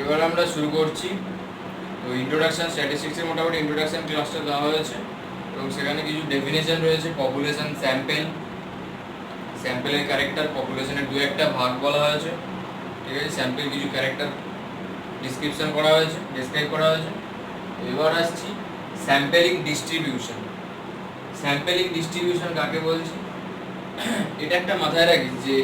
এবার আমরা শুরু করছি। তো ইন্ট্রোডাকশন স্ট্যাটিস্টিক্সের মোটামুটি ইন্ট্রোডাকশন ক্লাসটা দেওয়া হয়েছে এবং সেখানে কিছু ডেফিনেশন রয়েছে। পপুলেশন, স্যাম্পেলের ক্যারেক্টার, পপুলেশনের দু একটা ভাগ বলা হয়েছে, ঠিক আছে। স্যাম্পেল কিছু ক্যারেক্টার ডিসক্রিপশন করা হয়েছে, ডিসক্রাইব করা হয়েছে। এবার আসছি স্যাম্পেলিং ডিস্ট্রিবিউশন। স্যাম্পেলিং ডিস্ট্রিবিউশন কাকে বলছি এটা একটা মাথায় রাখি যে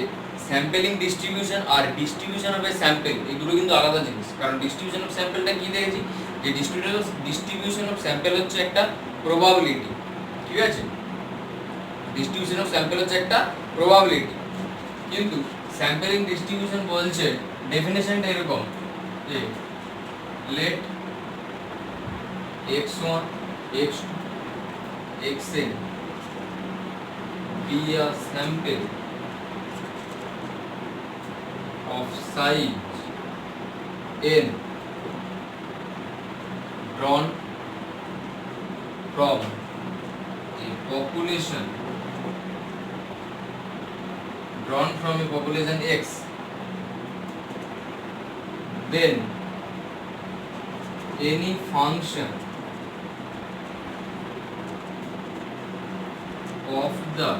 স্যাম্পেলিং ডিস্ট্রিবিউশন আর ডিস্ট্রিবিউশন অফ এ স্যাম্পেল এই দুটো কিন্তু আলাদা জিনিস। কারণ ডিস্ট্রিবিউশন অফ স্যাম্পেলটা কি দেখেছি যে ডিস্ট্রিবিউশন অফ স্যাম্পেল হচ্ছে একটা প্রবাবিলিটি, ঠিক আছে। ডিস্ট্রিবিউশন অফ স্যাম্পেল হচ্ছে একটা প্রবাবিলিটি, কিন্তু স্যাম্পেলিং ডিস্ট্রিবিউশন বলছে ডেফিনেশনটা এরকম যে late x1 x2 xn be a sample of size n drawn from a population x, then any function of the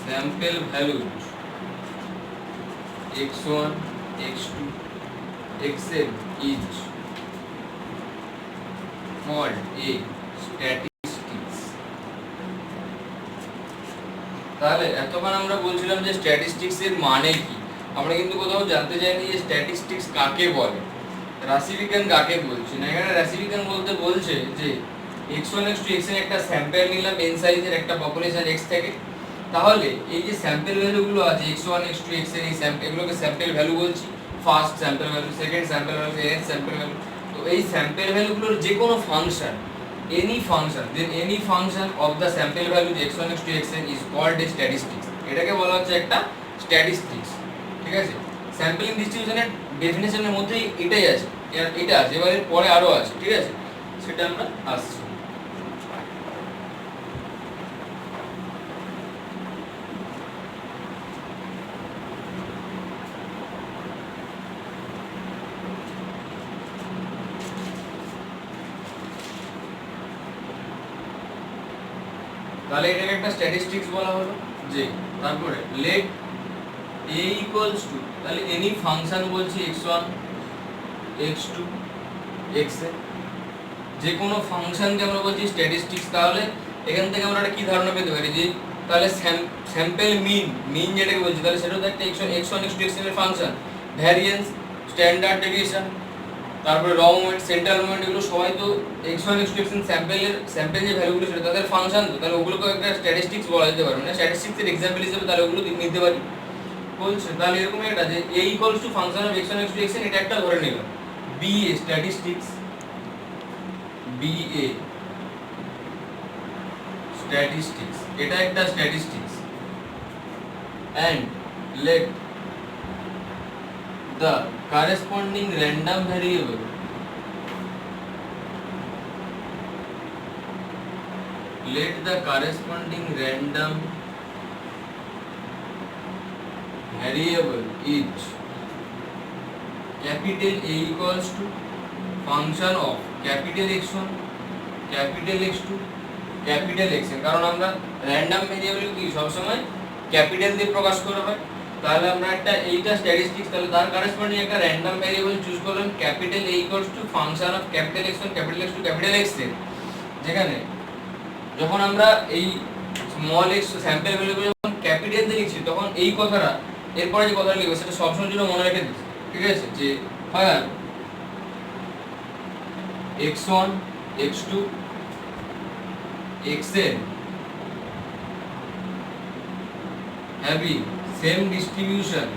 sample values x1 x2 xn is called a statistics। তাহলে এতক্ষণ আমরা বলছিলাম যে statistics এর মানে কি, আমরা কিন্তু কোথাও জানতে চাইনি যে স্ট্যাটিস্টিক্স কাকে বলে, রাশিবিজ্ঞান কাকে বলছে না। এখানে রাশিবিজ্ঞান বলতে বলছে যে x1 x2 xn একটা স্যাম্পল নিলাম n সাইজের একটা পপুলেশন x থেকে। তাহলে এই যে স্যাম্পল ভ্যালুগুলো আছে x1 x2 xn এই স্যাম্পল এগুলোকে স্যাম্পল ভ্যালু বলছি। First sample value, second sample value, nth sample value. তো এই স্যাম্পল ভ্যালুগুলোর যে কোনো function, any function, then any function of the sample value x1 x2 xn is called a statistics। এটাকে বলা হচ্ছে একটা স্ট্যাটিস্টিক্স, ঠিক আছে। স্যাম্পলিং ডিস্ট্রিবিউশনের ডেফিনেশনের মধ্যেই এটাই আছে, এটা আছে। এবারে পরে আরো আছে, ঠিক আছে, সেটা আমরা আসছি। তাহলে এটাকে একটা স্ট্যাটিস্টিক্স বলা হলো যে তারপরে লেট a ইকুয়ালস টু, তাহলে এনি ফাংশন বলছি x1 x2 xn, যে কোনো ফাংশনকে আমরা বলছি স্ট্যাটিস্টিক্স। তাহলে এখান থেকে আমরা কি ধারণা পেতে পারি যে তাহলে স্যাম্পল মিন যেটাকে বলছি, তাহলে সেটা তো একটা x1 x2 xn এর ফাংশন। ভ্যারিয়েন্স, স্ট্যান্ডার্ড ডেভিয়েশন, তারপরে র মোমেন্ট, সেন্ট্রাল মোমেন্ট, এগুলো সবাই তো x1 x2 xn স্যাম্পল যে ভ্যালুগুলো সেটা তাদের ফাংশন। তো তাহলে ওগুলোকে একটা স্ট্যাটিস্টিক্স বলা যেতে পারে, মানে স্ট্যাটিস্টিক্স এর एग्जांपल হিসেবে তাহলে ওগুলো নিতে পারি বলছে। তাহলে এরকম একটা যে a equals to function of x1 x2 xn, এটা একটা ধরে নিলাম। বি এ স্ট্যাটিস্টিক্স, এটা একটা statistics. and let the corresponding random variable is capital A equals to function of capital X1 capital X2 capital Xn। কারণ আমরা random variable কি সব সময় ক্যাপিটাল দিয়ে প্রকাশ করা হয়। তাহলে আমরা একটা এইটা স্ট্যাটিস্টিক্স, তাহলে তার করেসপন্ডিং একটা র্যান্ডম ভেরিয়েবল চুজ করলাম capital A equals to function of capital X1 capital X2 capital Xn, যেখানে যখন আমরা এই স্মল x স্যাম্পল ভ্যালুগুলো যখন ক্যাপিটাল দিয়ে লিখছি তখন এই কথাটা এরপরে যে কথাটা লিখবো সেটা সবসময় জন্য মনে রেখে দিচ্ছি, ঠিক আছে। যে হয় x1 x2 xn having same distribution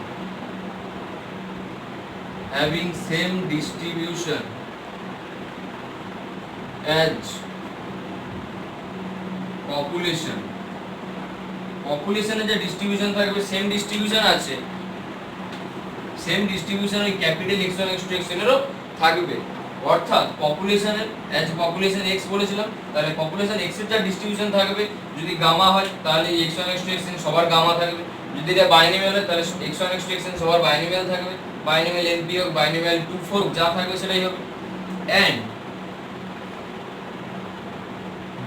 as পপুলেশনে যে ডিস্ট্রিবিউশন থাকবে সেম ডিস্ট্রিবিউশন আছে, সেম ডিস্ট্রিবিউশন ওই ক্যাপিটাল x1 x2 xn এরও থাকবে। অর্থাৎ পপুলেশনের অ্যাজ পপুলেশন x বলেছিলাম, তাহলে পপুলেশন x এর যা ডিস্ট্রিবিউশন থাকবে যদি গামা হয় তাহলে x1 x2 xn সবার গামা থাকবে, যদি এটা বাইনোমিয়াল হয় তাহলে x1 x2 xn সবার বাইনোমিয়াল থাকবে, বাইনোমিয়াল np হোক বাইনোমিয়াল 2 4 যা থাকবে সেটাই হবে। and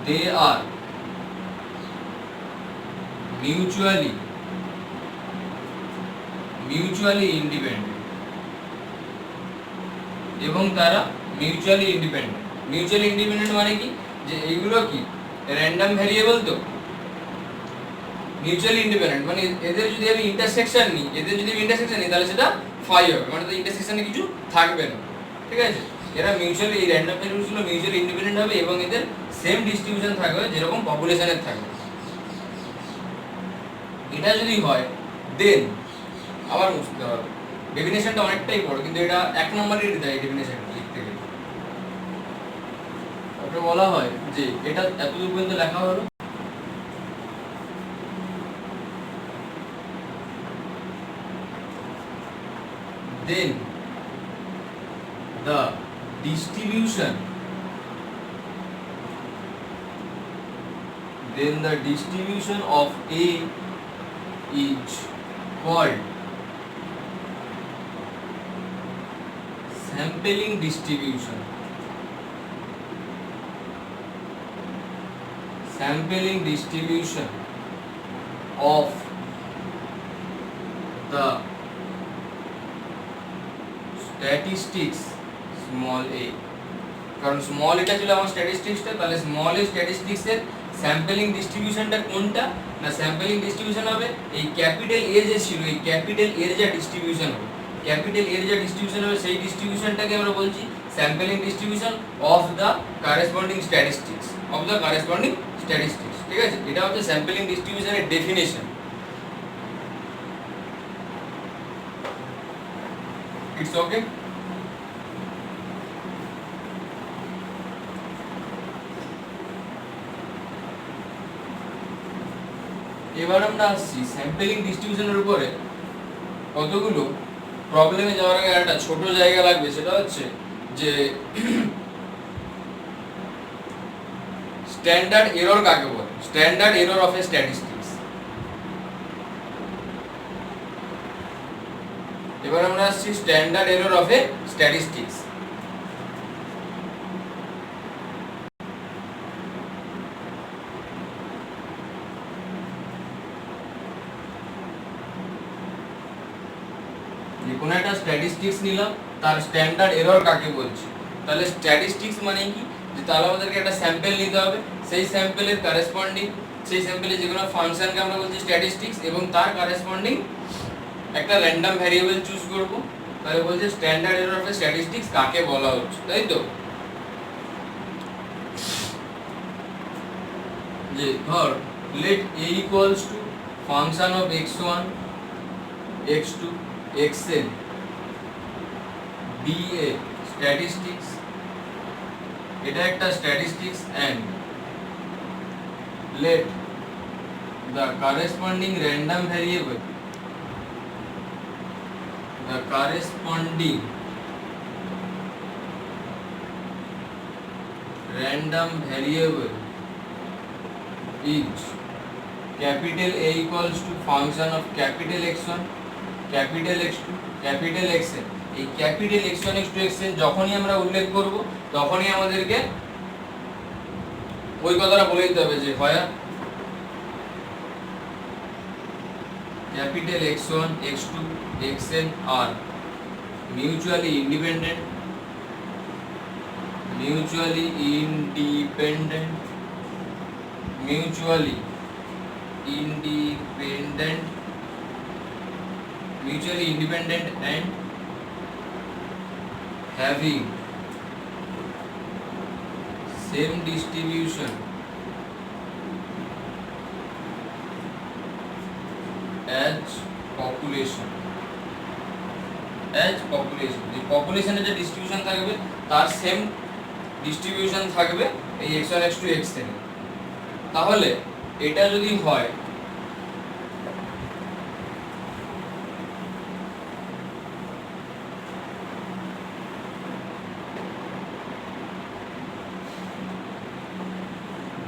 they are mutually independent এবং তারা মিউচুয়ালি ইন্ডিপেন্ডেন্ট মানে কি, যে এইগুলো কি র্যান্ডম ভ্যারিয়েবল, তো মিউচুয়ালি ইন্ডিপেন্ডেন্ট মানে এদের যদি আমি ইন্টারসেকশন নিই তাহলে সেটা ফাই হবে, মানে তো ইন্টারসেকশনে কিছু থাকবে না, ঠিক আছে। এরা মিউচুয়ালি, এই র্যান্ডম ভ্যারিয়েবলগুলো মিউচুয়ালি ইন্ডিপেন্ডেন্ট হবে এবং এদের সেম ডিস্ট্রিবিউশন থাকবে যেরকম পপুলেশনের থাকবে। এটা যদি হয় দেন আবার বুঝতে হবে, ডেফিনেশনটা অনেকটাই বড় কিন্তু এটা এক নম্বরেরই দেয় ডেফিনেশন লিখতে গেলে। তারপরে বলা হয় যে এটা এতদূর পর্যন্ত লেখা হলো, then the distribution of A is called sampling distribution of the statistics small a, কারণ স্মল এটা ছিল আমার স্ট্যাটিস্টিক্সটা, তাহলে স্মল এ স্ট্যাটিস্টিক্স এর স্যাম্পলিং ডিস্ট্রিবিউশনটা কোনটা না, স্যাম্পলিং ডিস্ট্রিবিউশন হবে এই ক্যাপিটাল এ যে ছিল, এই ক্যাপিটাল এর যা ডিস্ট্রিবিউশন হবে, সেই ডিস্ট্রিবিউশনটাকে আমরা বলছি sampling distribution of the corresponding statistics, ঠিক আছে। এটা হচ্ছে স্যাম্পলিং ডিস্ট্রিবিউশনের ডেফিনেশন। It's okay. এবার আমরা আসছি স্যাম্পলিং ডিস্ট্রিবিউশনের উপরে কতগুলো প্রবলেমে যাওয়ার আগে একটা ছোট জায়গা লাগবে, সেটা হচ্ছে যে স্ট্যান্ডার্ড এরর কাকে বলে, standard error of A statistics. এবার আমরা আসছি standard error of A statistics. কোন একটা স্ট্যাটিস্টিক্স নিলাম, তার স্ট্যান্ডার্ড এরর কাকে বলছি, তাহলে স্ট্যাটিস্টিক্স মানে কি, যে তাহলে আমাদেরকে একটা স্যাম্পল নিতে হবে, সেই স্যাম্পলের করেসপন্ডিং, সেই স্যাম্পলে যে কোনো ফাংশনকে আমরা বলছি স্ট্যাটিস্টিক্স এবং তার করেসপন্ডিং একটা র্যান্ডম ভ্যারিয়েবল চুজ করব, তাহলে বলছে স্ট্যান্ডার্ড এরর অফ স্ট্যাটিস্টিক্স কাকে বলা হচ্ছে, তাই তো। যে ধর let a equals to function of x1 x2 xn be a statistics, এটা একটা statistics and let the corresponding random variable is capital A equals to function of capital X1 capital X2 capital Xn। এই capital X1 X2 Xn যখনই আমরা উল্লেখ করব তখনই আমাদেরকে ওই কথাটা বলে দিতে হবে যে হয় capital X1 X2 Xn are mutually independent and having same distribution as population। যে পপুলেশনের যে ডিস্ট্রিবিউশন থাকবে তার সেম ডিস্ট্রিবিউশন থাকবে এই x1 x2 xn। তাহলে এটা যদি হয়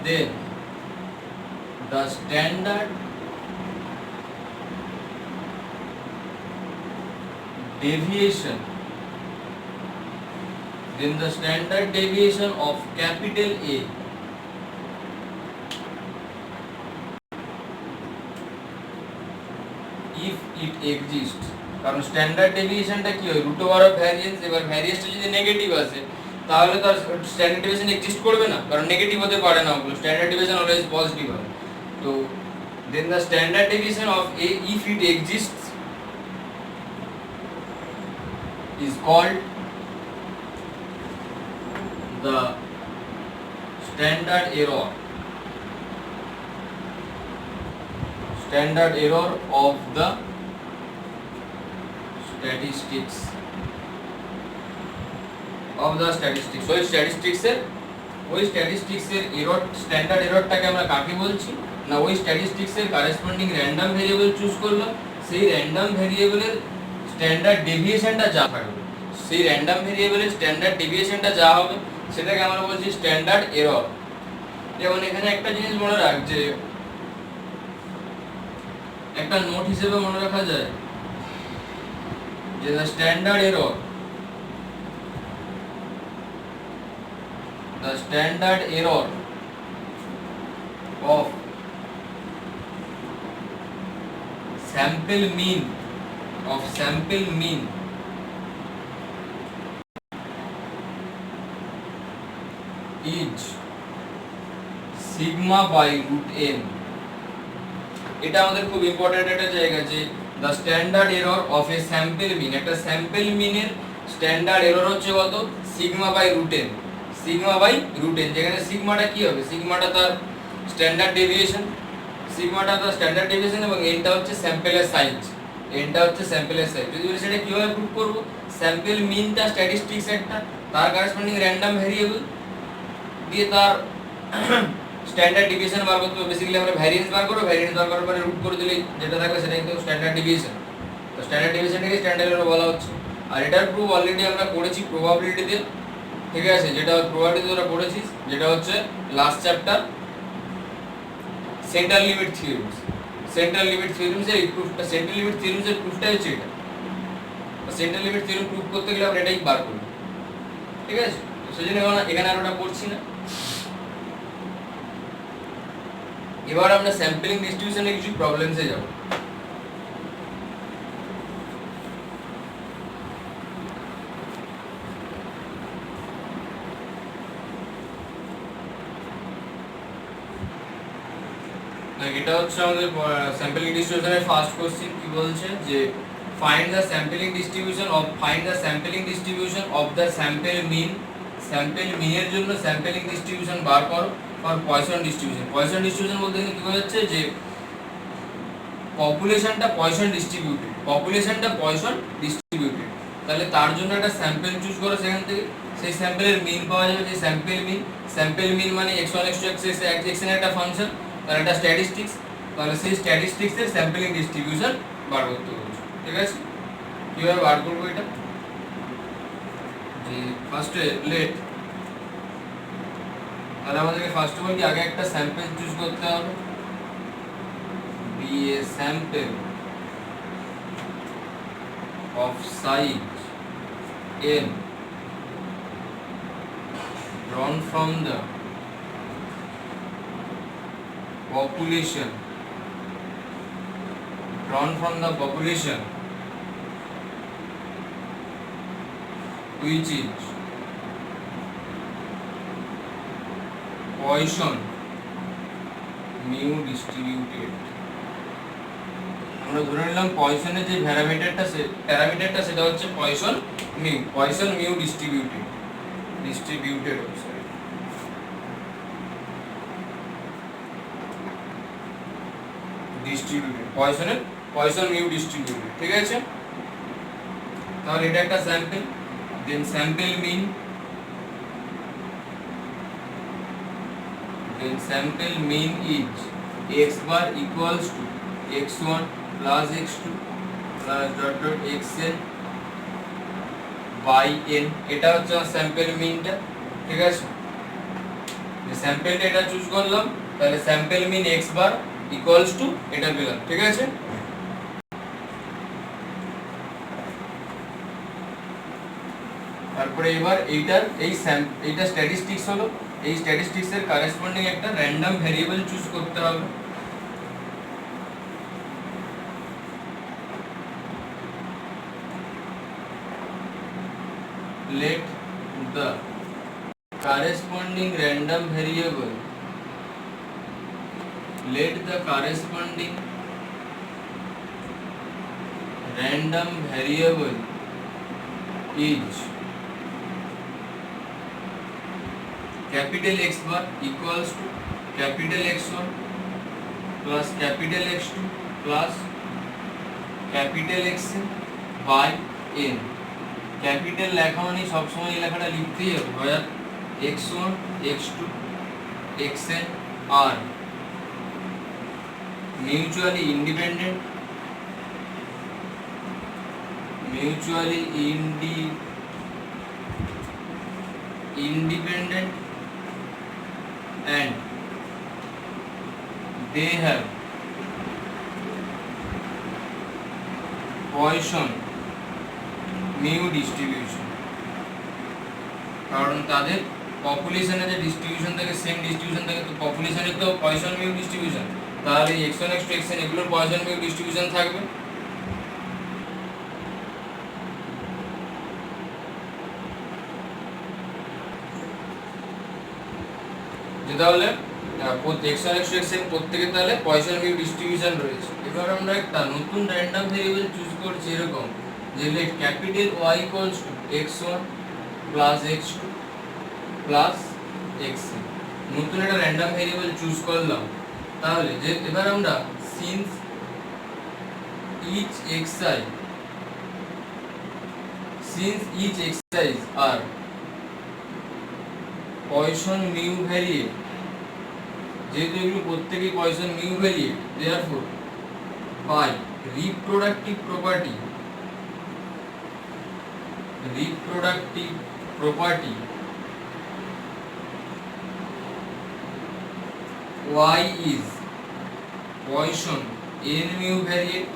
then the standard deviation of capital A if it exists, কারণ স্ট্যান্ডার্ড ডেভিয়েশনটা কি হয় রুট ওভার অফ ভ্যারিয়েন্স, এবার ভ্যারিয়েন্সটা যদি নেগেটিভ আসে তাহলে তার স্ট্যান্ডার্ড ডেভিয়েশন এক্সিস্ট করবে না, কারণ নেগেটিভ হতে পারে না, ওগুলো স্ট্যান্ডার্ড ডেভিয়েশন অলওয়েজ পজিটিভ হয়। তো then the standard deviation of A if it exists is called the standard error of the statistics ওই স্ট্যাটিস্টিক্স এর এরর, স্ট্যান্ডার্ড এররটাকে আমরা কাকে বলছি না, ওই স্ট্যাটিস্টিক্স এর কারেসপন্ডিং র‍্যান্ডম ভেরিয়েবল চুজ করলাম, সেই র‍্যান্ডম ভেরিয়েবলের স্ট্যান্ডার্ড ডেভিয়েশনটা যা থাকবে, সেই র‍্যান্ডম ভেরিয়েবলের স্ট্যান্ডার্ড ডেভিয়েশনটা যা হবে সেটাকে আমরা বলছি স্ট্যান্ডার্ড এরর। যেমন এখানে একটা জিনিস মনে রাখ, যে একটা নোট হিসেবে মনে রাখা যায় যে the standard error of sample mean is sigma by root n। এটা আমাদের খুব ইম্পর্টেন্ট একটা জায়গা, যে the standard error of a sample mean, একটা স্যাম্পল মিনের স্ট্যান্ডার্ড এরর হচ্ছে কত, সিগমা বাই রুট n, যেখানে সিগমাটা কি হবে, সিগমাটা তার স্ট্যান্ডার্ড ডেভিয়েশন, এবং এনটা হচ্ছে স্যাম্পলের সাইজ, যদি বলি সেটা কিভাবে প্রুভ করব, স্যাম্পল মিনটা স্ট্যাটিস্টিক্স একটা, তার কারেসপন্ডিং র‍্যান্ডম ভেরিয়েবল দিয়ে তার স্ট্যান্ডার্ড ডেভিয়েশন বার করতে হবে। বেসিক্যালি আমরা ভ্যারিয়েন্স বার করব, ভ্যারিয়েন্স বার করার পরে রুট করে দিলে যেটা থাকবে সেটা কিন্তু স্ট্যান্ডার্ড ডেভিয়েশন। তো স্ট্যান্ডার্ড ডেভিয়েশনটাকে স্ট্যান্ডার্ড এরর বলা হচ্ছে। আর এটার প্রুফ অলরেডি আমরা করেছি প্রবাবিলিটিতে, ঠিক আছে, যেটা প্রবাবিলিটি তোরা পড়েছিস, যেটা হচ্ছে last chapter central limit theorems. Central limit থিওরেমসের এই প্রুফটা, সেন্ট্রাল লিমিট থিওরেমসের প্রুফটা হচ্ছে এটা। সেন্ট্রাল লিমিট থিওরেম প্রুফ করতে গেলে আমরা এটাই বার করব, ঠিক আছে। সেজন্য এখানে আর ওটা পড়ছি না। এবার আমরা স্যাম্পলিং ডিস্ট্রিবিউশনের কিছু প্রবলেমসে যাব। এটা হচ্ছে আমাদের স্যাম্পলিং ডিস্ট্রিবিউশনের ফার্স্ট কোশ্চেন। কি বলছে যে find the sampling distribution of the sample mean. Sample মিনের জন্য স্যাম্পলিং ডিস্ট্রিবিউশন বার করো। আর পয়সন ডিস্ট্রিবিউশন বলতে কি বোঝাচ্ছে, যে পপুলেশনটা পয়সন ডিস্ট্রিবিউটেড, তাহলে তার জন্য একটা স্যাম্পল চুজ করো, সেখান থেকে সেই স্যাম্পলের মিন পাওয়া যাবে, যে স্যাম্পল মিন মানে x1 x2 xn একটা ফাংশন, তার একটা স্ট্যাটিস্টিক্স, তাহলে সেই স্ট্যাটিস্টিক্স এর স্যাম্পলিং ডিস্ট্রিবিউশন বার করতে বলছে, ঠিক আছে। কিভাবে বার করবো এটা, যে ফার্স্টে লেট, তাহলে আমাদেরকে ফার্স্ট অফ অল কি আগে একটা স্যাম্পল চুজ করতে হবে, be a sample of size n drawn from the population which is Poisson mu distributed। আমরা ধরে নিলাম পয়সনের যে প্যারামিটারটা সেটা হচ্ছে Poisson mu distributed Poisson mu distributed, ঠিক আছে। তাহলে এটা একটা sample, then sample mean, is x bar equals to x1 plus x2 plus dot dot xn by n। এটা হচ্ছে স্যাম্পল মিনটা, ঠিক আছে। যে স্যাম্পেলটা এটা চুজ করলাম, তাহলে sample mean x bar equals to এটা পেলাম, ঠিক আছে। তারপরে এবার এইটা স্ট্যাটিস্টিক্স হলো, এই স্ট্যাটিস্টিক্স এর করেসপন্ডিং একটা র্যান্ডম ভেরিয়েবল চুজ করতে হবে। Let the corresponding random variable is capital X bar equals to capital X1 plus capital X2 plus capital Xn by n। Capital লেখা মানে সবসময় এই লেখাটা লিখতেই হবে, হয় x1 x2 xn আর mutually independent and they have Poisson mu distribution. কারণ তাদের পপুলেশনের যে ডিস্ট্রিবিউশন থাকে সেম ডিস্ট্রিবিউশন থাকে, তো পপুলেশনের তো পয়সন মিউ ডিস্ট্রিবিউশন, তাহলে x1 x2 xn এগুলোর পয়সন মিউ ডিস্ট্রিবিউশন থাকবে। যে তাহলে x1 x2 xn প্রত্যেকে তাহলে পয়সন মিউ ডিস্ট্রিবিউশন রয়েছে। এবার আমরা একটা নতুন র্যান্ডম ভেরিয়েবল চুজ করছি এরকম, যে let capital Y equals to x1 plus x2 plus xn। নতুন একটা র্যান্ডম ভেরিয়েবল চুজ করলাম, তাহলে যে এবার আমরা since each exercise are Poisson mu variate, যেহেতু এগুলো প্রত্যেকই Poisson mu variate, therefore by reproductive property Y is Poisson n mu variate।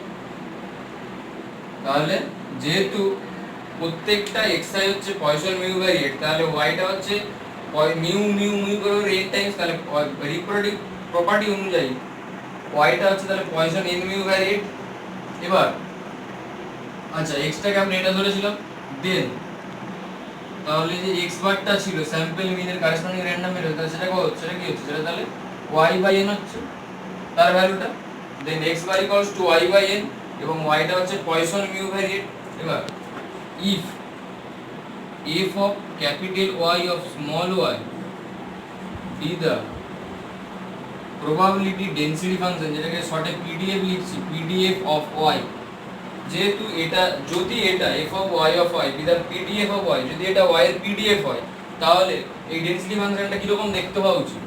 তাহলে যেহেতু প্রত্যেকটা xi হচ্ছে Poisson mu variate, তাহলে y টা হচ্ছে মিউ মিউ মিউ করে n টাইমস, তাহলে রিপ্রোডাক্টিভ প্রপার্টি অনুযায়ী y টা হচ্ছে তাহলে Poisson n mu variate। এবার আচ্ছা x টাকে আমরা এটা ধরেছিলাম, দেন তাহলে যে x বারটা ছিল স্যাম্পল মিন এর করেসপন্ডিং র্যান্ডম ভ্যালু, তাহলে সেটা কি হচ্ছে, সেটা তাহলে y বাই n হচ্ছে তার ভ্যালুটা, then x bar equals to y by n এবং y টা হচ্ছে Poisson মিউ ভ্যারিয়েট। এবার if of capital Y of small y be the probability density function, যেটাকে শর্টে PDF লিখছি, PDF of y, যেহেতু এটা যদি এটা f of y of y be the PDF of y, যদি এটা y এর PDF হয়, তাহলে এই ডেনসিটি ফাংশনটা কি রকম দেখতে হওয়া উচিত,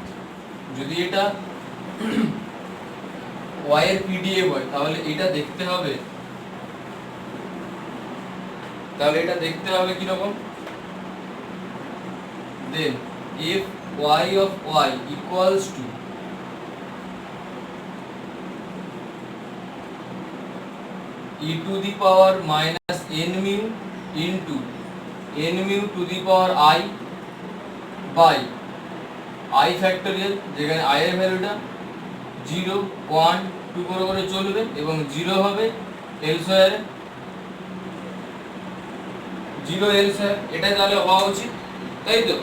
যদি এটা y এর PDF হয় তাহলে এটা দেখতে হবে কি রকম, then if y of y equals to e to the power minus n mu into n mu to the power I by I factorial, যেখানে I এর ভ্যালুটা 0 1 2 করে চলবে এবং 0 হবে elsewhere, 0 elsewhere, এটা তাহলে হওয়া উচিত, তাই তো।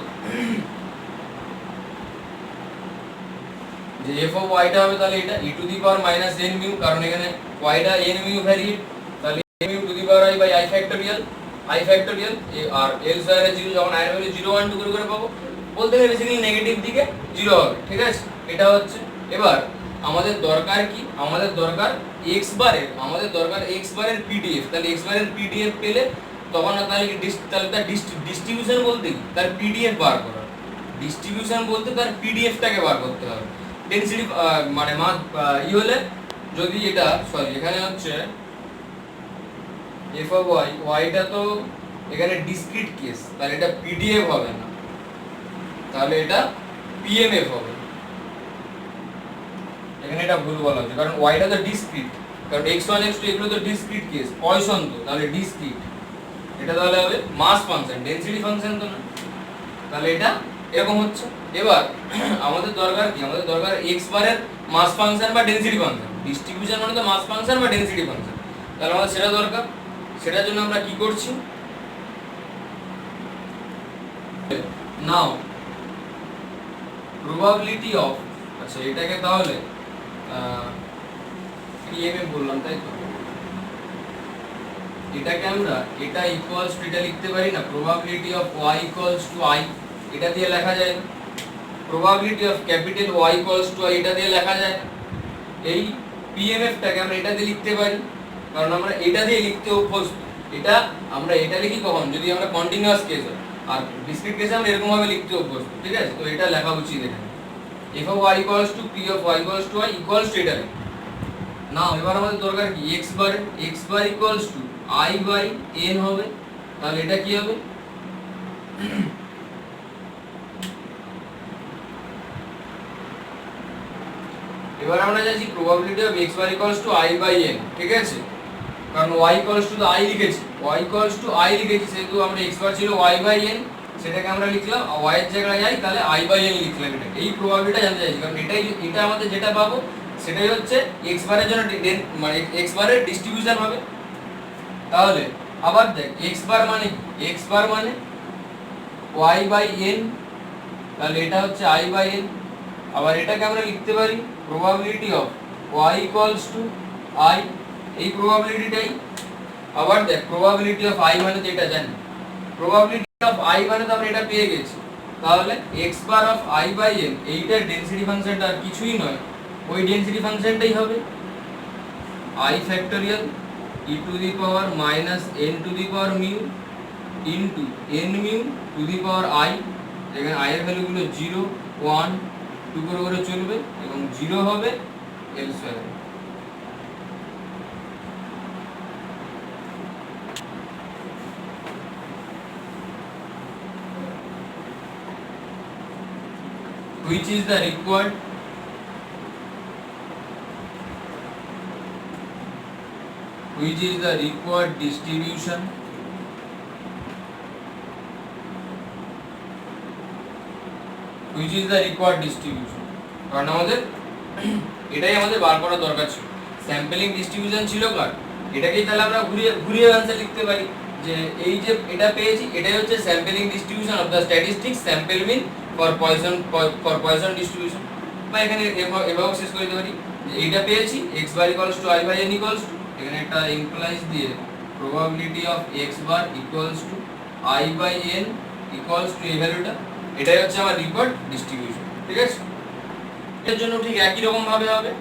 যে f of y টা হবে তাহলে এটা e to the power minus n mu, কারণ এখানে y টা n mu ভ্যারিয়েট, তাহলে n mu to the power I by I factorial R elsewhere এ 0, যখন I এর ভ্যালু 0 1 2 করে পাবো, বলতে গেলে বেসিক্যালি নেগেটিভ দিকে 0 হবে, ঠিক আছে, এটা হচ্ছে। এবার আমাদের দরকার কি, আমাদের দরকার x বারের PDF, তাহলে x বারের PDF পেলে তখন তাহলে তার ডিস্ট্রিবিউশন বলতে কি, তার PDF বার করা, ডিস্ট্রিবিউশন বলতে তার PDFটাকে বার করতে হবে। ডেনসিটি মানে ই হলে যদি এটা সরি এখানে হচ্ছে f of y টা তো এখানে ডিসক্রিট কেস, তাহলে এটা PDF হবে না, তাহলে এটা পিএমএফ হবে। এখানে এটা ভুল বলা হচ্ছে, কারণ ওয়াইটা তো ডিসক্রিট, কারণ x1 x2 এগুলো তো ডিসক্রিট কেস, পয়সন তো, তাহলে ডিসক্রিট। এটা তাহলে হবে মাস ফাংশন, ডেনসিটি ফাংশন তো না, তাহলে এটা এরকম হচ্ছে। এবার আমাদের দরকার কি, আমাদের দরকার x বারের মাস ফাংশন বা ডেনসিটি ফাংশন। ডিস্ট্রিবিউশন মানে তো মাস ফাংশন বা ডেনসিটি ফাংশন, তাহলে আমাদের সেটা দরকার। সেটার জন্য আমরা কি করছি, নাও প্রবাবিলিটি অফ, আচ্ছা এটাকে তাহলে পিএমএফ বললাম তাই তো, এটাকে আমরা এটা ইকুয়ালস টু এটা লিখতে পারি না, probability of y equals to i, এটা দিয়ে লেখা যায় না। Probability of capital Y equals to i, এটা দিয়ে লেখা যায় না। এই পিএমএফটাকে আমরা এটা দিয়ে লিখতে পারি, কারণ আমরা এটা দিয়ে লিখতে অভ্যস্ত। এটা আমরা এটা লিখি কখন, যদি আমরা কন্টিনিউয়াস কেস হয়, আর ডিসক্রিট কেসে আমরা এরকম ভাবে লিখতে অভ্যস্ত, ঠিক আছে। তো এটা লেখা উচিত এখানে, f of y equals to p of y equals to i equals to এটা। নাও এবার আমাদের দরকার কি, x bar equals to i by n হবে, তাহলে এটা কি হবে, এবার আমরা জানি probability of x bar equals to i by n, ঠিক আছে, কারণ y equals to i লিখেছি, y equals to i লিখেছি, সেহেতু আমরা x বার ছিল y by n, সেটাকে আমরা লিখলাম y এর জায়গায় যাই, তাহলে i by n লিখলাম। এটা এই প্রবাবিলিটিটা জানতে চাইছি, কারণ এটা আমাদের যেটা পাবো সেটাই হচ্ছে x বারের জন্য মানে x বারের ডিস্ট্রিবিউশন হবে। তাহলে আবার দেখ x বার মানে x বার মানে y by n, তাহলে এটা হচ্ছে i by n। আবার এটাকে আমরা লিখতে পারি probability of y equals to i, এই প্রবাবিলিটিটাই। আবার দেখ প্রবাবিলিটি অফ i মানে তো এটা জানি, প্রবাবিলিটি অফ i মানে তো আমরা এটা পেয়ে গেছি, তাহলে x bar of i by n, এইটার ডেনসিটি ফাংশনটা আর কিছুই নয়, ওই ডেনসিটি ফাংশনটাই হবে i factorial e to the power minus n to the power mu into n mu to the power i। এখানে i এর ভ্যালুগুলো 0 1 2 করে করে চলবে এবং 0 হবে l square. which is the required distribution কারণ আমাদের এটাই আমাদের বার করার দরকার ছিল, স্যাম্পলিং ডিস্ট্রিবিউশন ছিল কার, এটাকেই তাহলে আমরা ঘুরিয়ে অ্যানসার লিখতে পারি যে এই যে এটা পেয়েছি এটাই হচ্ছে sampling distribution of the statistics sample mean for Poisson distribution. বা এখানে এভাবেও শেষ করে দিতে পারি যে এইটা পেয়েছি x bar equals to i by n equals to, এখানে একটা ইমপ্লাইজ দিয়ে probability of x bar equals to i by n equals to এই ভ্যালুটা, এটাই হচ্ছে আমার রিকোয়ার্ড ডিস্ট্রিবিউশন, ঠিক আছে। এর জন্য ঠিক একই রকম ভাবে হবে।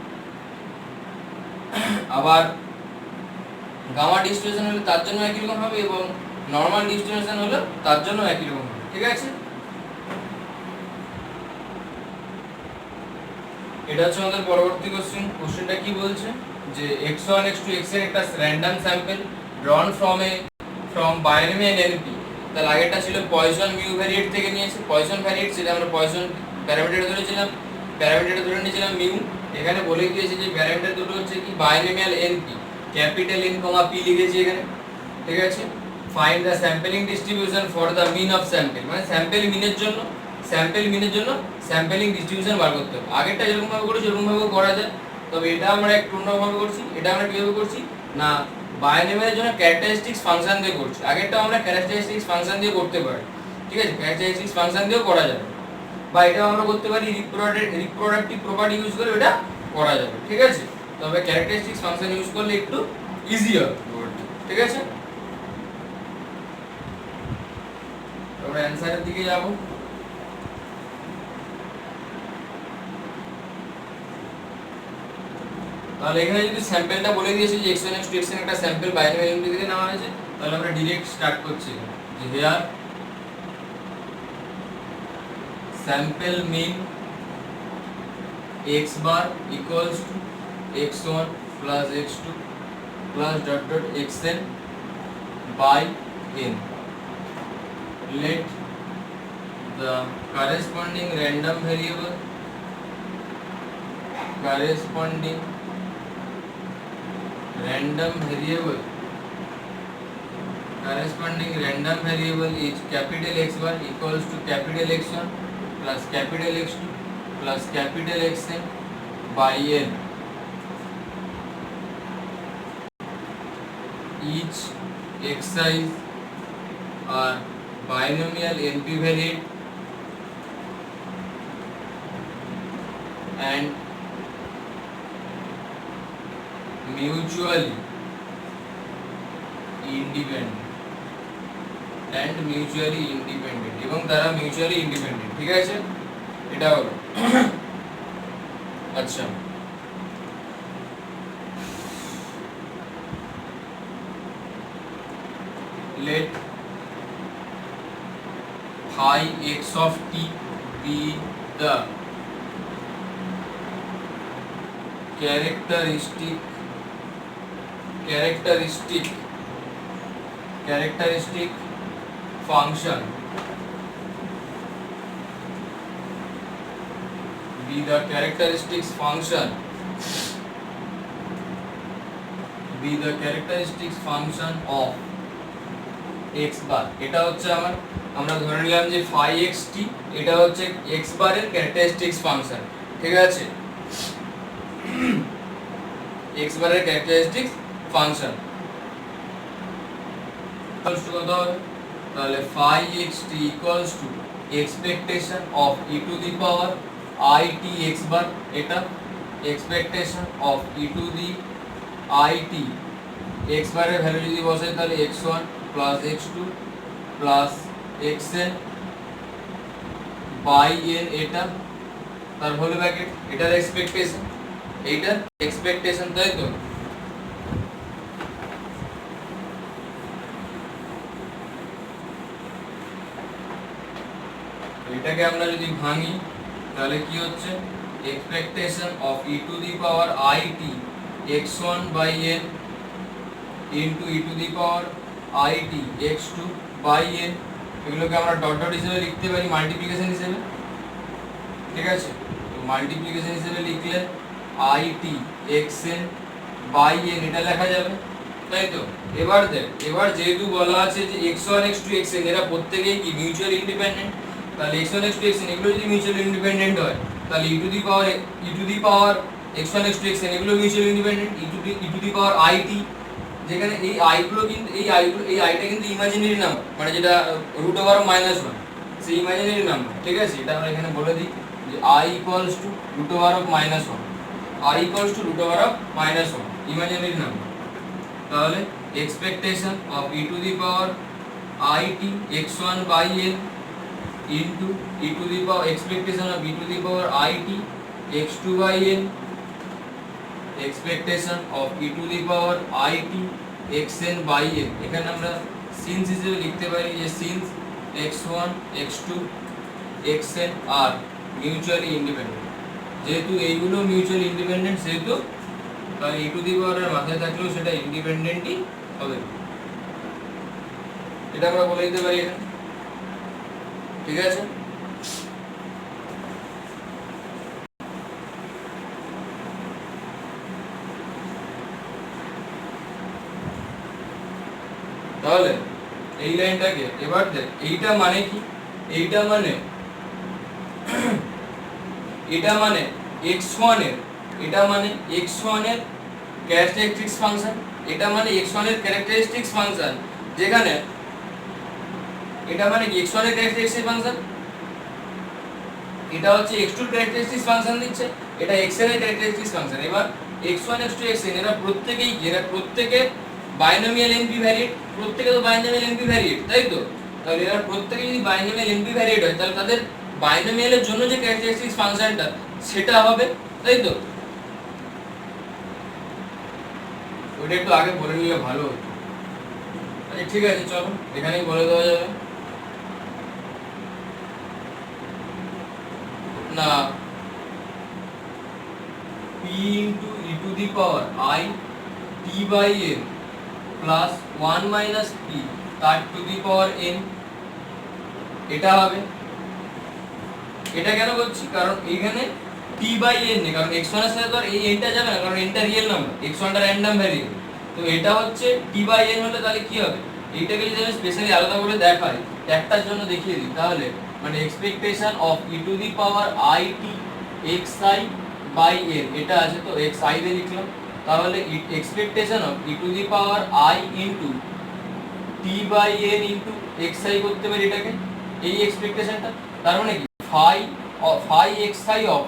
আবার গামা ডিস্ট্রিবিউশন হলে তার জন্য একই রকম হবে এবং নরমাল ডিস্ট্রিবিউশন হলে তার জন্য একই রকম হবে, ঠিক আছে। এটা হচ্ছে আমাদের পরবর্তী কোশ্চেন। কোশ্চেনটা কি বলছে যে x1 x2 x এর একটা random sample drawn from binomial np, তার আগেরটা ছিল পয়সন মিউ ভ্যারিয়েট থেকে নিয়েছে, পয়সন ভ্যারিয়েট সেটা আমরা পয়সন প্যারামিটার ধরে নিয়েছিলাম মিউ। এখানে বলে দিয়েছে যে প্যারামিটার দুটো হচ্ছে কি binomial np, capital n p লিখেছি এখানে, ঠিক আছে। Find the sampling distribution for the mean of sample, মানে স্যাম্পল মিনের জন্য স্যাম্পলিং ডিস্ট্রিবিউশন বার করতে হবে। আগেরটা যেরকম ভাবে করেছি এরকম ভাবে করা যায়, তবে এটা আমরা একটু অন্যভাবে করছি। এটা আমরা কিভাবে করছি না, বায়োনিমিয়ালের জন্য ক্যারেক্টারিস্টিক্স ফাংশন দিয়ে করছি। আগেরটা আমরা ক্যারেক্টারিস্টিক্স ফাংশন দিয়ে করতে পারি, ঠিক আছে, ক্যারেক্টারিস্টিক্স ফাংশন দিয়েও করা যাবে, বা এটাও আমরা করতে পারি রিপ্রোডাক্টিভ প্রপার্টি ইউজ করে এটা করা যাবে, ঠিক আছে। তবে ক্যারেক্টারিস্টিক্স ফাংশন ইউজ করলে একটু ইজি হবে, ঠিক আছে। আমরা অ্যানসারের দিকে যাব। তাহলে এখানে যদি স্যাম্পলটা বলে দিয়েছে যে x1 x2 xn একটা স্যাম্পল বাইনারি এন্ট্রি থেকে নেওয়া হয়েছে, তাহলে আমরা ডাইরেক্ট স্টার্ট করছি যে here sample mean x bar equals to x1 plus x2 plus dot dot xn by n, let the corresponding random variable is capital X1 equals to capital X1 plus capital X2 plus capital Xn by n. Each x's are binomial NP-variate and mutually independent এবং তারা mutually independent. ঠিক আছে, এটা হলো। আচ্ছা, let phi x of t be the characteristic function of x bar। এটা হচ্ছে আমরা ধরে নিলাম যে phi xt এটা হচ্ছে x বারের ক্যারেক্টারিস্টিক্স ফাংশন। ঠিক আছে, x বারের ক্যারেক্টারিস্টিক্স ফাংশন কত হবে, তাহলে phi xt equals to expectation of e to the power I t x bar। এটা expectation of e to the I t x বারের ভ্যালু যদি বসাই তাহলে x1 plus x2 plus xn by n, এটা তার হোল ব্র্যাকেট, এটার expectation, তাই তো। এটাকে আমরা যদি ভাঙি তাহলে কি হচ্ছে, expectation of e to the power I t x1 by n into e to the power I t x2 by n, এগুলোকে আমরা ডট ডট হিসেবে লিখতে পারি, মাল্টিপ্লিকেশন হিসেবে। ঠিক আছে, তো মাল্টিপ্লিকেশন হিসেবে লিখলে I t xn by n এটা লেখা যাবে, তাই তো। এবার যেহেতু বলা আছে যে x1 x2 xn এরা প্রত্যেকেই কি মিউচুয়ালি ইন্ডিপেন্ডেন্ট, তাহলে x1 x2 xn এগুলো যদি মিউচুয়ালি ইন্ডিপেন্ডেন্ট হয় তাহলে e to the power x1 x2 xn এগুলো mutually independent, e to the power I t, যেখানে এই i গুলো কিন্তু এই iটা কিন্তু ইমাজিনারি নাম্বার, মানে যেটা √(-1) সেই ইমাজিনারি নাম্বার। ঠিক আছে, এটা আমরা এখানে বলে দিই যে i equals to √(-1), i equals to √(-1) imaginary number. তাহলে expectation of e to the power I t x1 by n into e to the power expectation of e to the power I t x2 by n, expectation of e to the power I t xn by n, এখানে আমরা scenes হিসেবে লিখতে পারি যে scenes x1 x2 xn আর mutually independent. যেহেতু এইগুলো mutually independent সেহেতু তাহলে e to the power এর মাথায় থাকলেও সেটা ইন্ডিপেন্ডেন্টই হবে, এটা আমরা বলে দিতে পারি এখানে। ঠিক আছে, তাহলে এই লাইনটাকে এবার দেখ, এইটা মানে কি, এইটা মানে x1 এর ক্যারেক্টারিস্টিক্স ফাংশন, এটা মানে x1 এর ক্যারেক্টারিস্টিক্স ফাংশন, যেখানে এটা মানে কি x1 এর ক্যারেক্টারিস্টিক্স ফাংশন, এটা হচ্ছে x2 এর ক্যারেক্টারিস্টিক্স ফাংশন দিচ্ছে, এটা xn এর ক্যারেক্টারিস্টিক্স ফাংশন। এবার x1 x2 xn এরা প্রত্যেকে বাইনোমিয়াল NP ভ্যারিয়েট, প্রত্যেকে তো বাইনোমিয়াল NP ভ্যারিয়েট, তাই তো। তাহলে এরা প্রত্যেকে যদি বাইনোমিয়াল NP ভ্যারিয়েট হয় তাহলে তাদের বাইনোমিয়ালের জন্য যে ক্যারেক্টারিস্টিক্স ফাংশনটা সেটা হবে, তাই তো। ওইটা একটু আগে বলে নিলে ভালো হতো। আচ্ছা ঠিক আছে, চলো এখানেই বলে দেওয়া যাবে না, p into e to the power I t by n plus 1 minus p তার to the power n, এটা হবে এটা কেন করছি, কারণ এইখানে t/n নেই, কারণ x1 এর সাথে তো আর এই n টা যাবে না, কারণ n টা রিয়েল নাম্বার, x1 টা র্যান্ডম ভ্যারিয়েবল। তো এটা হচ্ছে t/n হলে তাহলে কি হবে, এইটাকে যদি আমি স্পেশালি আলাদা করে দেখাই, একটার জন্য দেখিয়ে দিই, তাহলে মানে expectation of e to the power it xi/n, এটা আছে তো xi দিয়ে লিখলাম, তাহলে expectation of e to the power i into t/n into xi করতে পারি এটাকে, এই এক্সপেকটেশনটা। তার মানে কি phi xi অফ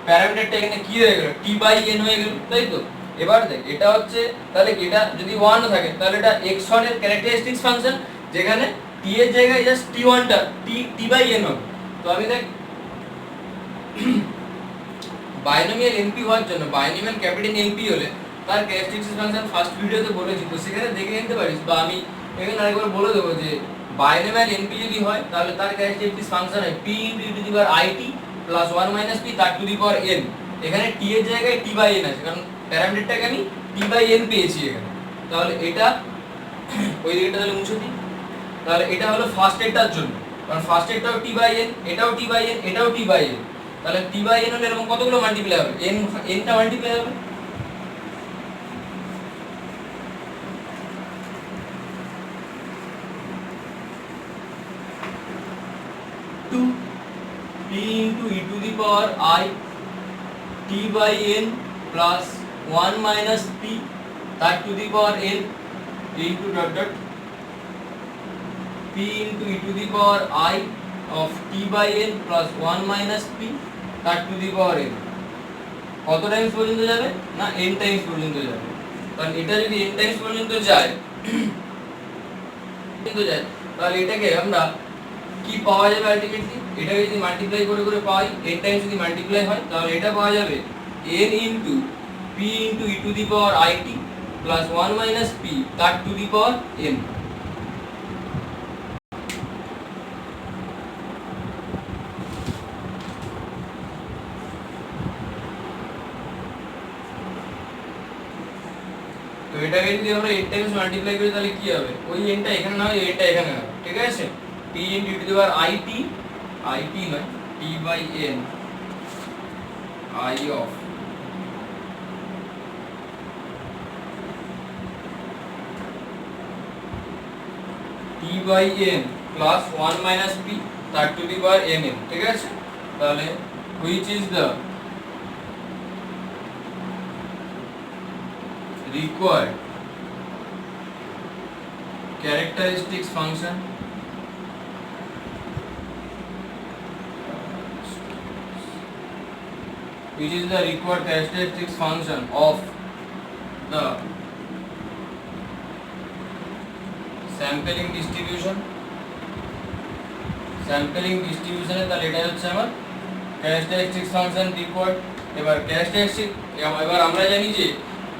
প্যারামিটারটা এখানে কি হয়ে গেল, t/n হয়ে গেল, তাই তো। এবার দেখ এটা হচ্ছে, তাহলে এটা যদি 1 থাকে তাহলে এটা x1 এর ক্যারেক্টারিস্টিক্স ফাংশন, যেখানে t এর জায়গায় জাস্ট t1 টা t/n হবে। তো আমি দেখ বাইনোমিয়াল এনপি হওয়ার জন্য, বাইনোমিয়াল ক্যাপিটাল এনপি হলে তার ক্যারেক্টারিস্টিক্স ফাংশন ফার্স্ট ভিডিওতে বলেছি, তো সেখানে দেখে নিতে পারিস, বা আমি এখানে আরেকবার বলে দেবো যে বাইনোমিয়াল এনপি যদি হয় তাহলে তার ক্যারেক্টারিস্টিক্স ফাংশন হয় p * e to the power it plus 1 - p তার টু দি পাওয়ার n। এখানে t এর জায়গায় t/n আছে, কারণ প্যারামিটারটাকে আমি t/n পেয়েছি এখানে। তাহলে এটা ওই দিকটা তাহলে মুছে দিই। তাহলে এটা হলো ফার্স্ট এরটার জন্য, কারণ ফার্স্ট এরটাও t/n, এটাও t/n, এটাও t/n। তাহলে t/n হলে এরকম কতগুলো মাল্টিপ্লাই হবে, n টা মাল্টিপ্লাই হবে। p into e to the power I t/n plus 1 - p that to the power n into dot dot p into e to the power I of t/n plus 1 - p that to the power n কত Times পর্যন্ত যাবে না, n Times পর্যন্ত যাবে। কারণ এটা যদি n Times পর্যন্ত যায় তাহলে এটাকে আমরা কি পাওয়া যাবে আলটিমেটলি, এটাকে যদি মাল্টিপ্লাই করে করে পাই, n টাইমস যদি মাল্টিপ্লাই হয় তাহলে এটা পাওয়া যাবে n into p into e to the power it plus 1 - p তার টু দি পাওয়ার n। তো এটাকে যদি আমরা n টাইমস মাল্টিপ্লাই করি তাহলে কি হবে, ওই n টা এখানে না হয় n টা এখানে হবে, ঠিক আছে। p into e to the power it নয় t/n I of t/n plus 1 - p তার টু দি পাওয়ার n, ঠিক আছে। তাহলে which is the required characteristics function which is the required characteristics function of the sampling distribution তাহলে এটা হচ্ছে আমার characteristics function required। এবার characteristics, এবার আমরা জানি যে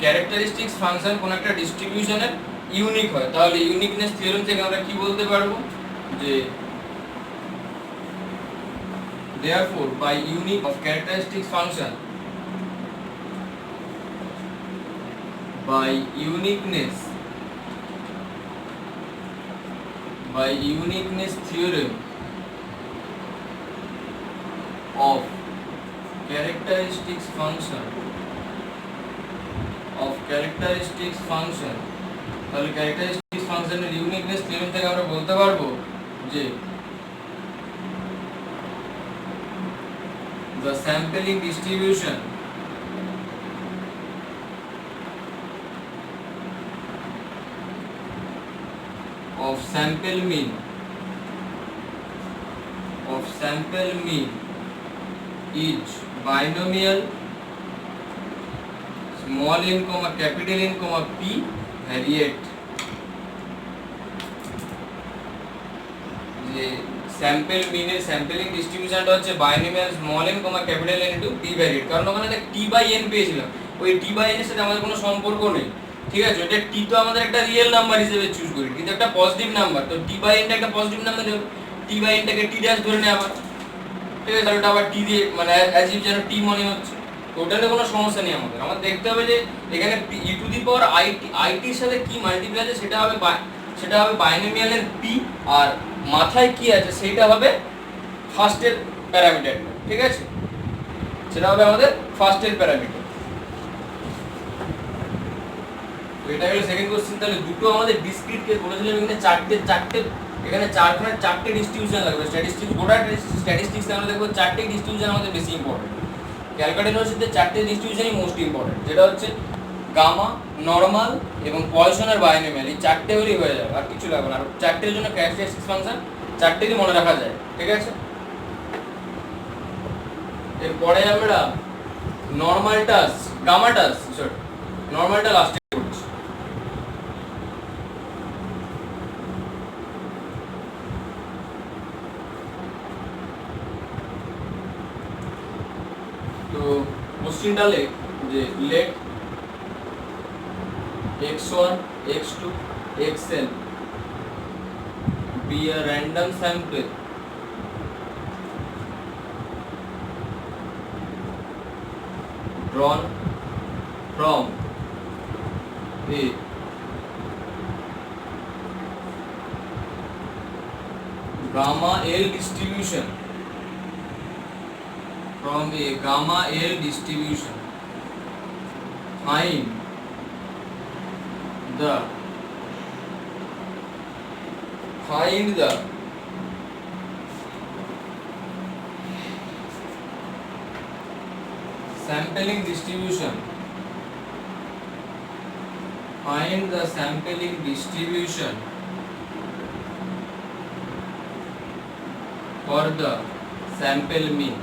characteristics function কোন একটা ডিস্ট্রিবিউশনের ইউনিক হয়, তাহলে ইউনিকনেস থিওরেম থেকে আমরা কি বলতে পারবো যে therefore by unique of characteristics function, by uniqueness theorem of characteristics function তাহলে characteristics function এর ইউনিকনেস থিওরেম থেকে আমরা বলতে পারবো যে the sampling distribution of sample mean is binomial small n, capital N, p variate। যে স্যাম্পল মিনের sampling ডিস্ট্রিবিউশনটা হচ্ছে binomial small n, capital N into p ভ্যারিয়েট। কারণ ওখানে দেখ t/n পেয়েছিলাম, ওই t/n এর সাথে আমাদের কোনো সম্পর্ক নেই, ঠিক আছে। এটা t তো আমাদের একটা রিয়েল নাম্বার হিসেবে চুজ করি, কিন্তু একটা পজিটিভ নাম্বার, তো t/n টা একটা পজিটিভ নাম্বার হবে, t/n টাকে t ড্যাশ ধরে নেই আবার, ঠিক আছে। তাহলে ওটা আবার t দিয়ে মানে অ্যাজ ইফ যেন t মনে হচ্ছে, তো ওটাতে কোনো সমস্যা নেই। আমাদের দেখতে হবে যে এখানে e to the power it এর সাথে কি মাল্টিপ্লাই আছে সেটা হবে বাইনোমিয়ালের p, আর মাথায় কি আছে সেটা হবে ফার্স্টের প্যারামিটার, ঠিক আছে, সেটা হবে আমাদের ফার্স্টের প্যারামিটার। তো এটা হলো সেকেন্ড কোশ্চেন। তাহলে দুটো আমাদের ডিসক্রিট কেস বলেছিলাম, এখানে চারটে এখানে চারটে ডিস্ট্রিবিউশন লাগবে স্ট্যাটিস্টিক্স, গোটা স্ট্যাটিস্টিক্সে আমরা দেখবো চারটে ডিস্ট্রিবিউশন আমাদের বেশি ইম্পর্টেন্ট। ক্যালকাটা ইউনিভার্সিটিতে চারটে ডিস্ট্রিবিউশনই মোস্ট ইম্পর্টেন্ট, যেটা হচ্ছে গামা, নরমাল এবং পয়সন আর বাইনোমিয়াল। এই চারটে হলেই হয়ে যাবে, আর কিছু লাগবে না। আর চারটের জন্য ক্যারেক্টারিস্টিক্স ফাংশন চারটেরই মনে রাখা যায়, ঠিক আছে। এরপরে আমরা নরমালটা লাস্টে করছি। তো কোশ্চেনটা যে late x1 x2 xn be a random sample drawn from a gamma L distribution, find the sampling distribution for the sample mean,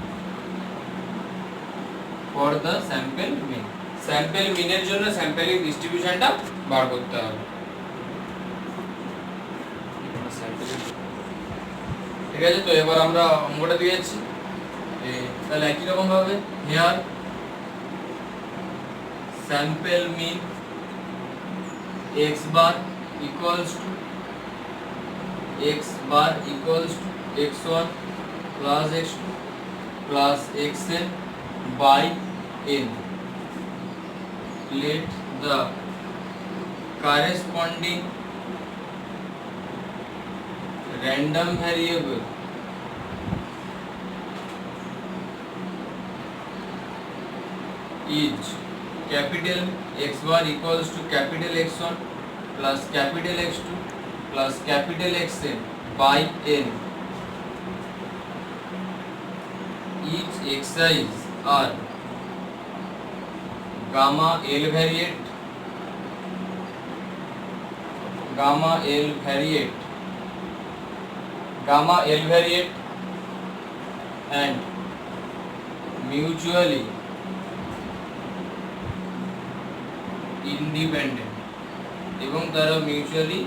sample মিনের জন্য স্যাম্পলিং ডিস্ট্রিবিউশনটা বার করতে হবে, ঠিক আছে। তো এবার আমরা অঙ্কটা দিয়েছি, তাহলে একই রকম ভাবে here sample mean x bar equals to x1 plus x2 plus xn by n. Let the corresponding random variable is capital X bar equals to capital X1 plus capital X2 plus capital Xn by n. Each exercise are gamma L variate and mutually independent এবং তারা mutually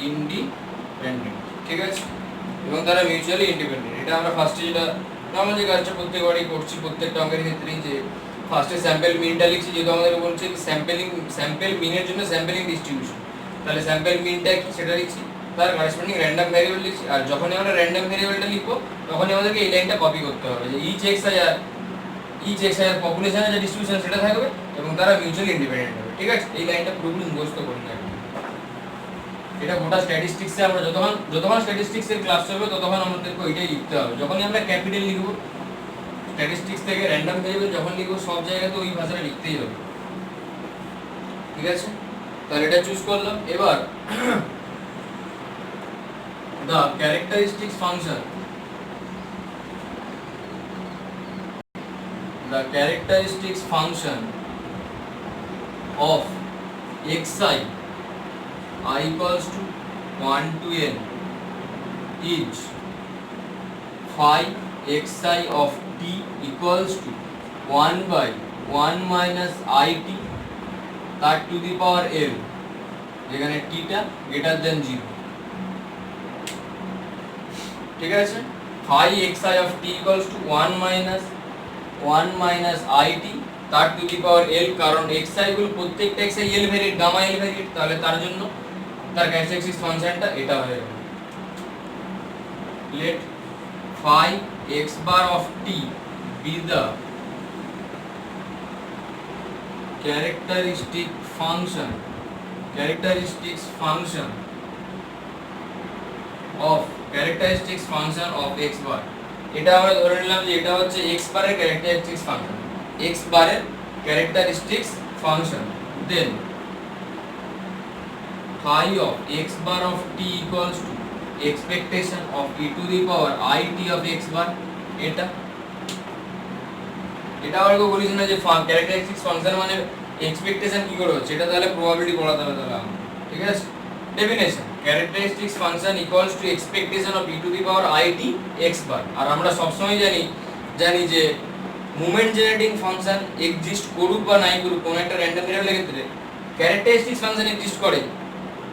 independent, ঠিক আছে, এবং তারা mutually independent. এটা আমরা ফার্স্টে যেটা আমরা যে কাজটা প্রত্যেকবারই করছি প্রত্যেকটা অঙ্কের ক্ষেত্রেই, যে ফার্স্টে স্যাম্পল মিনটা লিখছি, যেহেতু আমাদের বলছে স্যাম্পল মিনের জন্য স্যাম্পলিং ডিস্ট্রিবিউশন, তাহলে স্যাম্পল মিনটা কি সেটা লিখছি, তার করেসপন্ডিং র্যান্ডম ভ্যারিয়েবল লিখছি। আর যখনই আমরা র্যান্ডম ভ্যারিয়েবলটা লিখবো তখনই আমাদেরকে এই লাইনটা কপি করতে হবে, যে ইচ এক্স পপুলেশনের যে ডিস্ট্রিবিউশন সেটা থাকবে এবং তারা মিউচুয়ালি ইন্ডিপেন্ডেন্ট হবে, ঠিক আছে। এই লাইনটা পুরোপুরি মুখস্থ করে নেবেন। এটা গোটা স্ট্যাটিস্টিক্সে আমরা যতক্ষণ স্ট্যাটিস্টিক্সের ক্লাস চলবে ততক্ষণ আমাদেরকে ওইটাই লিখতে হবে। যখনই আমরা ক্যাপিটাল লিখবো স্ট্যাটিস্টিক্স থেকে র্যান্ডম ভ্যারিয়েবল যখন লিখবো সব জায়গাতে ওই ভাষাটা লিখতেই হবে, ঠিক আছে। তাহলে এটা চুজ করলাম। এবার the characteristics function of xi I equals to 1 to n is phi xi of t equals to 1 by 1 minus it তার টু দি পাওয়ার l, যেখানে t টা গ্রেটার দেন 0, ঠিক আছে। phi xi of t equals to 1 minus it তার to the power l, কারণ xi গুলো প্রত্যেকটা xi l ভ্যারিয়েট, gamma l ভ্যারিয়েট, তাহলে তার জন্য তার ক্যারেক্টারিস্টিক্স ফাংশনটা এটা হয়ে যাবে। let phi x bar of t be the characteristics function of x bar, এটা আমরা ধরে নিলাম যে এটা হচ্ছে x বারের ক্যারেক্টারিস্টিক্স ফাংশন, x বারের characteristics function. Then phi of x bar of t equals to expectation of e to the power I t of x bar। এটা আবার কেউ বলিস না যে ক্যারেক্টারিস্টিক্স ফাংশন মানে এক্সপেকটেশন কি করে হচ্ছে, এটা তাহলে প্রবাবিলিটি পড়াতে হবে তাহলে আমরা, ঠিক আছে। Definition characteristics function equals to expectation of e to the power i t x বার। আর আমরা সবসময় জানি যে মোমেন্ট জেনারেটিং ফাংশন এক্সিস্ট করুক বা নাই করুক কোন একটা র্যান্ডম ভেরিয়েবলের ক্ষেত্রে ক্যারেক্টারিস্টিক্স ফাংশন এক্সিস্ট করে,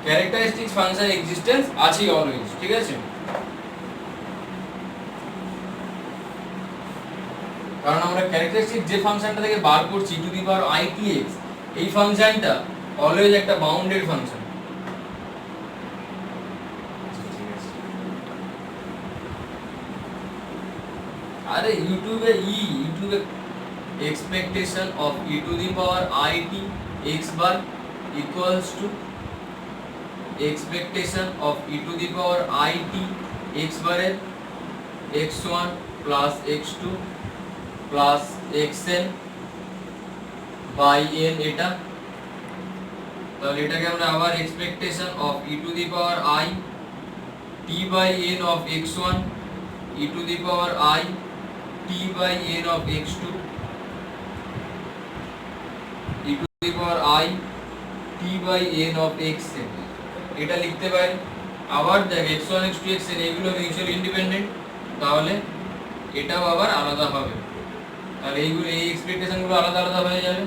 ক্যারেক্টারিস্টিক্স ফাংশন এক্সিস্টেন্স আছেই অলওয়েজ, ঠিক আছে। কারণ আমরা ক্যারেক্টারিস্টিক যে ফাংশনটা থেকে বার করছি to the power i t x, এই ফাংশনটা অলওয়েজ একটা বাউন্ডেড ফাংশন। আরে ইউটিউবে expectation of e to the power I t x bar equals to expectation of e to the power I t x bar এর x1 plus x2 plus xn by n। এটা তাহলে এটাকে আমরা আবার expectation of e to the power I t by n of x1 e to the power I t by n of x2 e to the power I t by n of xn এটা লিখতে পারি। আবার দেখ x1 x2 xn এগুলো mutually independent, তাহলে এটাও আবার আলাদা হবে, তাহলে এইগুলো এই এক্সপেকটেশন গুলো আলাদা আলাদা হয়ে যাবে।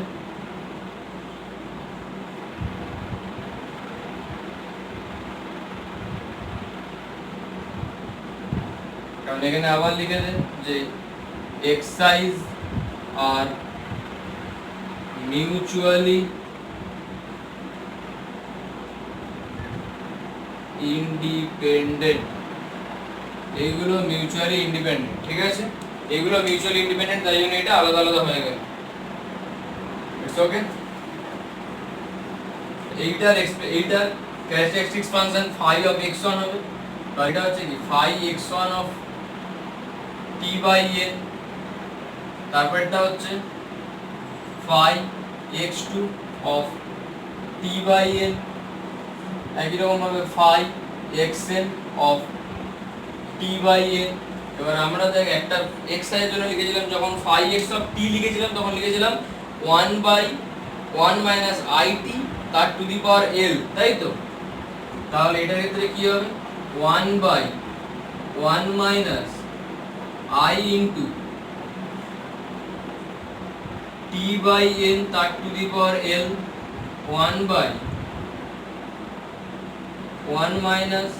কারণ এখানে আবার লিখে দেন যে x's আর মিউচুয়ালি ইন্ডিপেন্ডেন্ট, এইগুলো মিউচুয়ালি ইন্ডিপেন্ডেন্ট, ঠিক আছে। এইগুলো মিউচুয়ালি ইন্ডিপেন্ডেন্ট, তাই জন্য এটা আলাদা আলাদা হয়ে গেল। It's okay. এইটার characteristics function phi of x1 হবে, আর এটা হচ্ছে কি phi x1 of t by n, তারপরটা হচ্ছে phi x2 of t by n, একই রকম ভাবে phi xn of t by n। এবার আমরা দেখ একটা x এর জন্য লিখেছিলাম, যখন phi x of t লিখেছিলাম তখন লিখেছিলাম 1 by 1 minus I t তার টু দি পাওয়ার l, তাই তো। তাহলে এটার ক্ষেত্রে কি হবে 1 by 1 minus I into t by n তার to the power l 1 by 1 minus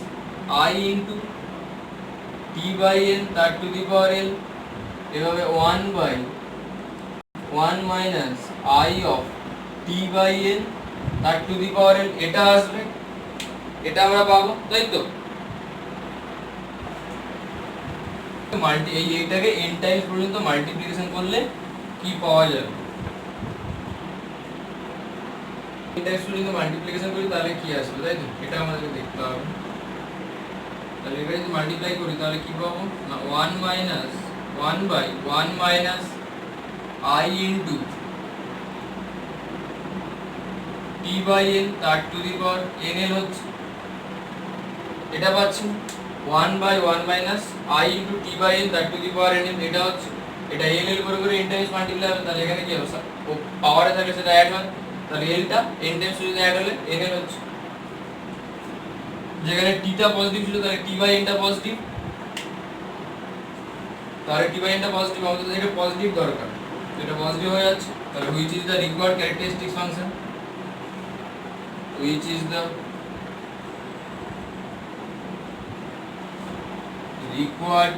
I into t by n তার টু দি পাওয়ার l, এভাবে 1 by 1 minus I of t by n তার টু দি পাওয়ার l, এটা আসবে, এটা আমরা পাবো, তাই তো। এইটাকে n টাইমস পর্যন্ত মাল্টিপ্লিকেশন করলে কি পাওয়া যাবে, n টাইমস পর্যন্ত মাল্টিপ্লিকেশন করি তাহলে কি আসবে, তাই তো। এটা আমাদেরকে দেখতে হবে। তাহলে এটা যদি মাল্টিপ্লাই করি তাহলে কি পাবো না 1 minus 1 by 1 minus I into t by n তার to the power n l হচ্ছে, এটা পাচ্ছি 1 by 1 minus I into t by n তার টু দি পাওয়ার n, এটা হচ্ছে, এটা l l করে করে n টাইমস মাল্টিপ্লাই হবে, তাহলে এখানে কি হবে ও পাওয়ারে থাকলে সেটা অ্যাড হয়, তাহলে l টা n টাইমস যদি অ্যাড হলে n l হচ্ছে। যেখানে t টা পজিটিভ ছিল তাহলে t by n টা পজিটিভ, তাহলে t by n টা পজিটিভ, আমাদের এটা পজিটিভ দরকার, এটা পজিটিভ হয়ে যাচ্ছে। তাহলে which is the required characteristic function, which is the required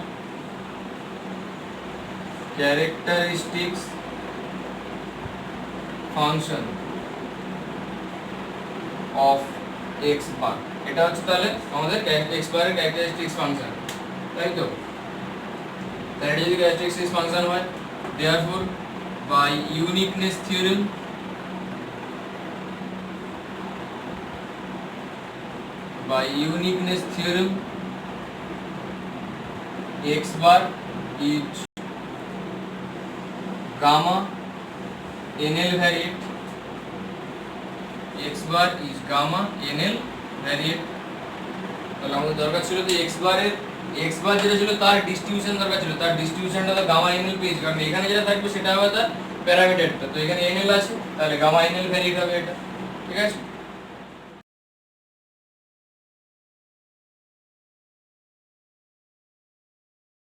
characteristics function of x bar। এটা হচ্ছে তাহলে আমাদের x bar এর ক্যারেক্টারিস্টিক্স ফাংশন, তাই তো। তাহলে এটা যদি ক্যারেক্টারিস্টিক্স ফাংশন হয়, therefore by uniqueness theorem x bar is gamma NL variate, x bar is gamma NL variate. তাহলে আমাদের দরকার ছিল যে এক্স বার যেটা ছিল তার ডিস্ট্রিবিউশন দরকার ছিল, তার ডিস্ট্রিবিউশনটা তো গামা এনএল পেয়েছি, কারণ এখানে যেটা থাকবে সেটা হবে তার প্যারামিটারটা, তো এখানে এনএল আছে তাহলে গামা এনএল ভ্যারিয়েট হবে এটা, ঠিক আছে।